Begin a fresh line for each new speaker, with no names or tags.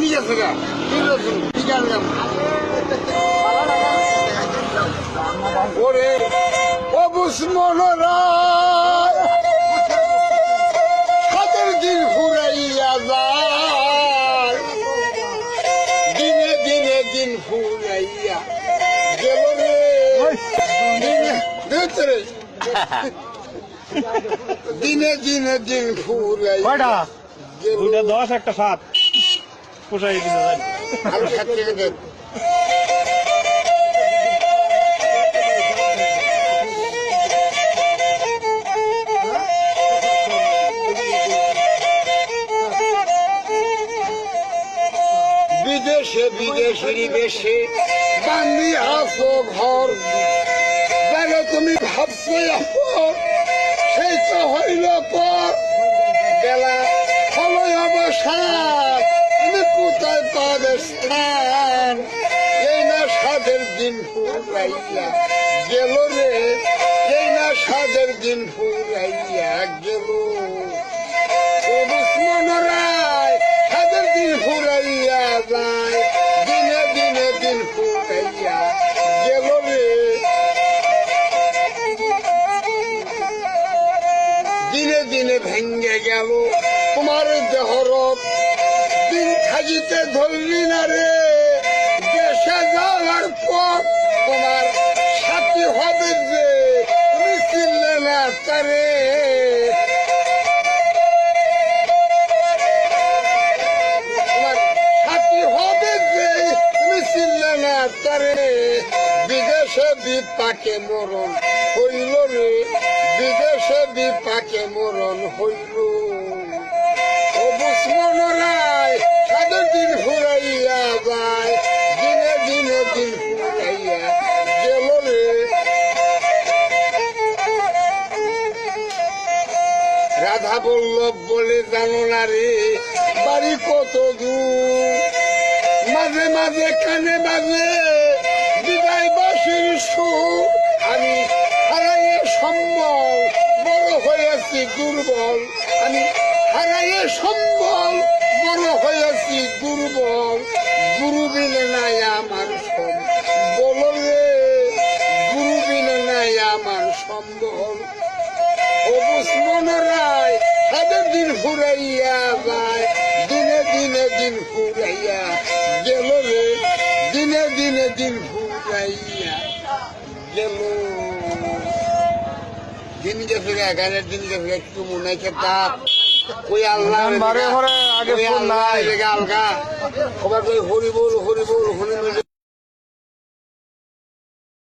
ঠিক আছে গা ঠিক আছে ওরে অবুস মনোরায় সাতের দিন ফুরাইয়া যায় দিনে দিনে দিন ফুরাইয়া গেল রে দিনে দিনে দিন ফুরাইয়া
10 একটা 7 পোষাই দিন
আরো 7 টাকা দেন বিদেশে বিদেশের বেশে বান্দি আসো ঘর যেন তুমি ভাবছো সেই তো হইল পর বেলা হলো অবসান তুমি কোথায় পাবে স্থান এই না সাদের দিন ফুরাইয়া গেল রে এই না সাদের দিন ফুরাইয়া গেল মনোরায় সাদের দিন ফুরাইয়া যায় দিনে দিনে দিন ফুরাইয়া গেল রে দিনে দিনে ভেঙ্গে গেল তোমার দেহরত দিন থাকিতে ধরলি না রে দেশে যাওয়ার পর তোমার সাথী হবে যে তুমি চিনলে না তারে তারে বিদেশে বিপাকে মরণ হইল রে বিদেশে বিপাকে মরণ হইল অবুস মনোরায় সাদের দিন ফুরাইয়া যায় দিনে দিনে দিন ফুরাইয়া গেল রে রাধা বল্লভ বলে জানো না রে বাড়ি কত দূর মাঝে মাঝে কানে বাজে বিদায় বাসির সুর আমি হারাইয়ে সম্বল বড় হয়েছি দুর্বল আমি হারাইয়ে সম্বল বড় হয়েছি দুর্বল গুরু বিলে নাই আমার সম্বল রে গুরু বিলে নাই আমার সম্বল অবুস মনোরায় সাদের দিন ফুরাইয়া যায় দিনে দিনে দিন ফুরাইয়া গেল রে দিনে দিনে দিন ফুরাইয়া গেল দিন গেছে গানের দিন গেছে একটু মনে হচ্ছে তাপ ওই আল্লাহ আলগা সবাই হরি বল হরি বল হরি